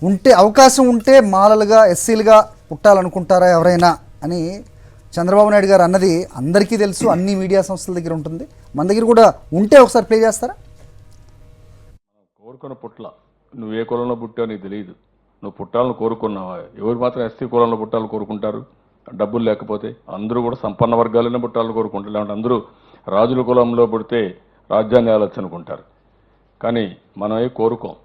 ఉంటే అవకాశం ఉంటే మాలలుగా ఎస్సీలుగా పుట్టాలనుకుంటారా ఎవరైనా అని చంద్రబాబు నాయుడు గారు అన్నది అందరికీ తెలుసు, అన్ని మీడియా సంస్థల దగ్గర ఉంటుంది, మన దగ్గర కూడా ఉంటే ఒకసారి ప్లే చేస్తారా? కోరుకున్న పుట్ల నువ్వు ఏ కులంలో పుట్టావు నీకు తెలియదు, నువ్వు పుట్టాలను కోరుకున్నావా? ఎవరు మాత్రం ఎస్సీ కులంలో పుట్టాలని కోరుకుంటారు? డబ్బులు లేకపోతే అందరూ కూడా సంపన్న వర్గాలనే పుట్టాలని కోరుకుంటారు. లేదంటే అందరూ రాజుల కులంలో పుడితే రాజ్యాన్ని ఆలోచన అనుకుంటారు. కానీ మనం కోరుకోం.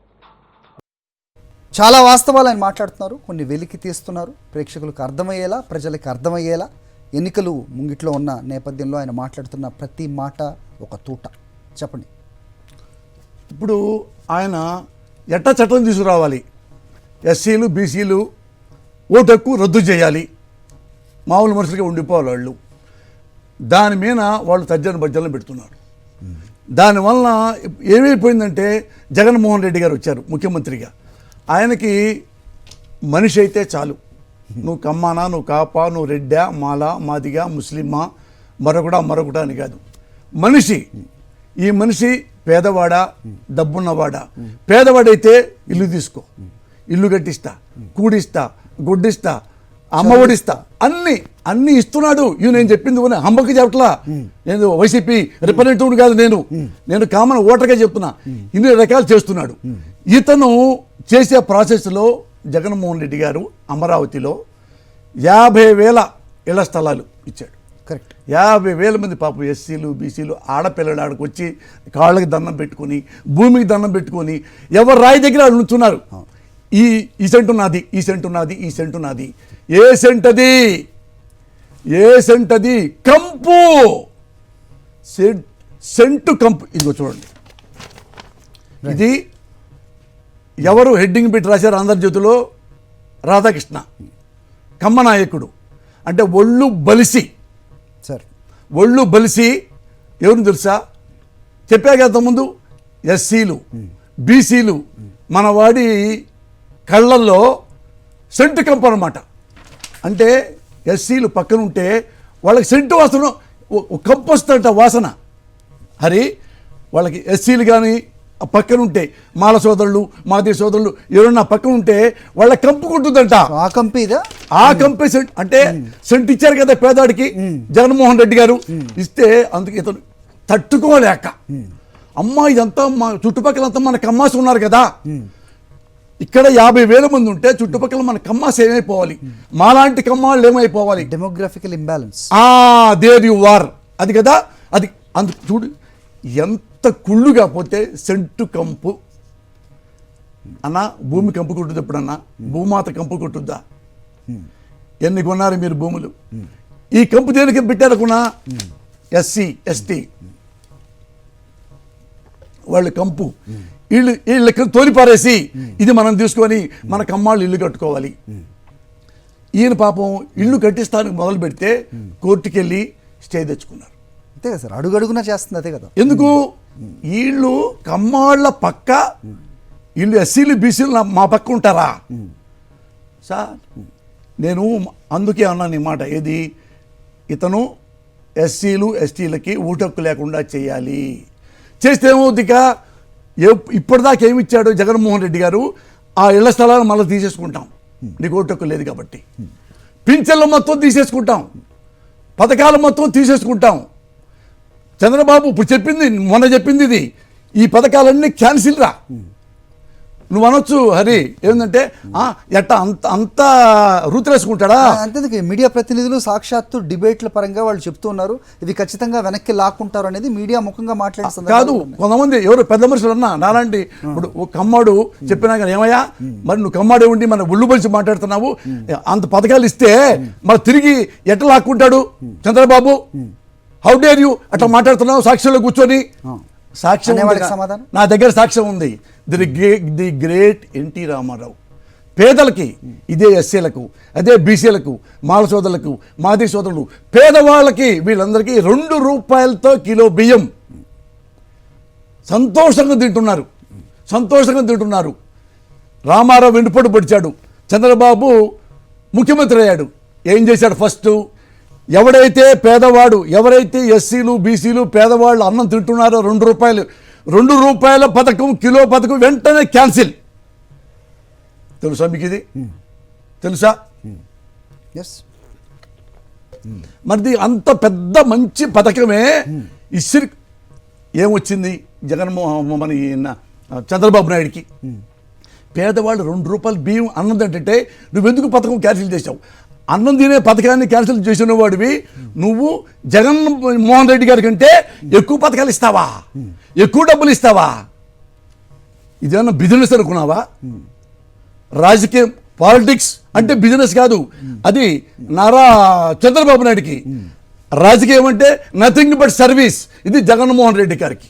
చాలా వాస్తవాలు ఆయన మాట్లాడుతున్నారు, కొన్ని వెలికి తీస్తున్నారు, ప్రేక్షకులకు అర్థమయ్యేలా, ప్రజలకు అర్థమయ్యేలా. ఎన్నికలు ముంగిట్లో ఉన్న నేపథ్యంలో ఆయన మాట్లాడుతున్న ప్రతి మాట ఒక తూట. చెప్పండి. ఇప్పుడు ఆయన ఎట్టా చట్టం తీసుకురావాలి, ఎస్సీలు బీసీలు ఓటు హక్కు రద్దు చేయాలి, మామూలు మనుషులుగా ఉండిపోవాలి వాళ్ళు. దాని మీద వాళ్ళు తర్జన భర్జనలు పెడుతున్నారు. దానివల్ల ఏమైపోయిందంటే జగన్మోహన్ రెడ్డి గారు వచ్చారు ముఖ్యమంత్రిగా. ఆయనకి మనిషి అయితే చాలు, నువ్వు కమ్మానా, నువ్వు కాపా, నువ్వు రెడ్డా, మాలా, మాదిగా, ముస్లిమా, మరొకట అని కాదు, మనిషి. ఈ మనిషి పేదవాడా డబ్బున్నవాడా? పేదవాడైతే ఇల్లు తీసుకో, ఇల్లు కట్టిస్తా, కూడిస్తా, గుడ్డిస్తా, అమ్మఒడిస్తా, అన్ని ఇస్తున్నాడు. ఇవి నేను చెప్పింది హంబకి చెప్పట్లా, నేను వైసీపీ రిప్రజెంటేటివ్ కాదు, నేను కామన్ ఓటర్గా చెప్తున్నా. ఇన్ని రకాలు చేస్తున్నాడు. ఇతను చేసే ప్రాసెస్లో జగన్మోహన్ రెడ్డి గారు అమరావతిలో 50,000 ఇళ్ల స్థలాలు ఇచ్చాడు. కరెక్ట్. 50,000 మంది పాపం ఎస్సీలు బీసీలు ఆడపిల్లలు ఆడికి వచ్చి కాళ్ళకి దండం పెట్టుకొని, భూమికి దండం పెట్టుకొని, ఎవరు రాయి దగ్గర నుంచున్నారు. ఈ సెంటు నాది, ఈ సెంటు నాది, ఈ సెంటు నాది. ఏ సెంట్ అది? కంపు, సెంటు కంపు. ఇదిగో చూడండి, ఇది ఎవరు హెడ్డింగ్ పెట్టి రాశారు ఆంధ్రజ్యోతిలో? రాధాకృష్ణ, కమ్మ నాయకుడు. అంటే ఒళ్ళు బలిసి ఎవరు తెలుసా? చెప్పా కదా ముందు, ఎస్సీలు బీసీలు మన వాడి కళ్ళల్లో సెంటు కంపు అనమాట. అంటే ఎస్సీలు పక్కన ఉంటే వాళ్ళకి సెంటు వాసన, కంపు వస్తుందంట వాసన. హరి వాళ్ళకి ఎస్సీలు కానీ పక్కన ఉంటే, మాల సోదరులు, మాది సోదరులు ఎవరన్నా పక్కన ఉంటే వాళ్ళ కంపు కొట్టుద్దంట. ఆ కంపే సెంట్. అంటే సెంట్ ఇచ్చారు కదా పేదాడికి జగన్మోహన్ రెడ్డి గారు, ఇస్తే అందుకే ఇతను తట్టుకోలేక, అమ్మా ఇదంతా మా చుట్టుపక్కలంతా మన కమ్మాసి ఉన్నారు కదా, ఇక్కడ 50,000 మంది ఉంటే చుట్టుపక్కల మన కమ్మాస్ ఏమైపోవాలి, మాలాంటి కమ్మాళ్ళు ఏమైపోవాలి? Demographical imbalance. There you are. అది కదా, అది అందుకు చూడు ఎంత కుళ్ళుగా పోతే సెంటు కంపు. అన్న భూమి కంపు కొట్టుద్ది ఎప్పుడన్నా? భూమాత కంపు కొట్టుద్దా? ఎన్ని కొన్నారు మీరు భూములు? ఈ కంపు దేనికి పెట్టారకున్నా? ఎస్సీ ఎస్టీ వాళ్ళు కంపు వీళ్ళకి తోలిపారేసి ఇది మనం తీసుకొని మన కమ్మాళ్ళు ఇల్లు కట్టుకోవాలి. ఈయన పాపం ఇల్లు కట్టిస్తానికి మొదలు పెడితే కోర్టుకి వెళ్ళి స్టే తెచ్చుకున్నారు. అంతే కదా సార్, అడుగడుగునా చేస్తుంది. అదే కదా. ఎందుకు? వీళ్ళు కమ్మాళ్ళ పక్క, వీళ్ళు ఎస్సీలు బీసీలు మా పక్క ఉంటారా సార్? నేను అందుకే అన్నాను ఈ మాట. ఏది? ఇతను ఎస్సీలు ఎస్టీలకి ఓటు లేకుండా చేయాలి. చేస్తే ఏమవుతుందిక? ఇప్పటిదాకా ఏమిచ్చాడు జగన్మోహన్ రెడ్డి గారు? ఆ ఇళ్ల స్థలాలు మళ్ళీ తీసేసుకుంటాం, నీకు ఓటు లేదు కాబట్టి. పింఛన్లు మొత్తం తీసేసుకుంటాం, పథకాలు మొత్తం తీసేసుకుంటాం. చంద్రబాబు ఇప్పుడు చెప్పింది, మొన్న చెప్పింది ఇది, ఈ పథకాలన్నీ క్యాన్సిల్ రా. నువ్వు అనొచ్చు హరి ఏంటంటే ఎట్టా అంత రూతులేసుకుంటాడా? అంతే. మీడియా ప్రతినిధులు సాక్షాత్తు డిబేట్ల పరంగా వాళ్ళు చెప్తున్నారు, ఇవి ఖచ్చితంగా వెనక్కి లాక్కుంటారు అనేది మీడియా ముఖంగా మాట్లాడుతుంది. కాదు, కొంతమంది ఎవరు పెద్ద మనుషులు అన్నా నాలాంటి, ఇప్పుడు ఒక కమ్మాడు చెప్పినా కానీ ఏమయ్యా మరి నువ్వు కమ్మాడే ఉండి మన ఒళ్ళు బలిసి మాట్లాడుతున్నావు, అంత పథకాలు ఇస్తే మరి తిరిగి ఎట్లా లాక్కుంటాడు చంద్రబాబు? హౌ డేర్ యూ అట్లా మాట్లాడుతున్నావు సాక్ష్యంలో కూర్చొని? సాక్ష్యం నా దగ్గర సాక్ష్యం ఉంది. ది గ్రేట్ ఎన్టీ రామారావు పేదలకి, ఇదే ఎస్సీలకు, అదే బీసీలకు, మాల సోదరులకు, మాది సోదరులు, పేదవాళ్ళకి, వీళ్ళందరికీ 2 రూపాయలతో కిలో బియ్యం సంతోషంగా తింటున్నారు. రామారావు వెండిపోటు పొడిచాడు, చంద్రబాబు ముఖ్యమంత్రి అయ్యాడు. ఏం చేశాడు? ఫస్ట్ ఎవడైతే పేదవాడు, ఎవరైతే ఎస్సీలు బీసీలు పేదవాళ్ళు అన్నం తింటున్నారో 2 రూపాయల పథకం, కిలో పథకం వెంటనే క్యాన్సిల్. తెలుసా మీకు ఇది? తెలుసా? ఎస్. మరి అంత పెద్ద మంచి పథకమే ఇసిరి ఏమొచ్చింది మన చంద్రబాబు నాయుడికి? పేదవాళ్ళు 2 రూపాయలు బియ్యం అన్నం తింటే నువ్వెందుకు పథకం క్యాన్సిల్ చేసావు? అన్నం తినే పథకాన్ని క్యాన్సిల్ చేసిన వాడివి నువ్వు జగన్మోహన్ రెడ్డి గారి కంటే ఎక్కువ పథకాలు ఇస్తావా? ఎక్కువ డబ్బులు ఇస్తావా? ఇదేమన్నా బిజినెస్ అనుకున్నావా? రాజకీయం పాలిటిక్స్ అంటే బిజినెస్ కాదు. అది నారా చంద్రబాబు నాయుడికి. రాజకీయం అంటే నథింగ్ బట్ సర్వీస్. ఇది జగన్మోహన్ రెడ్డి గారికి.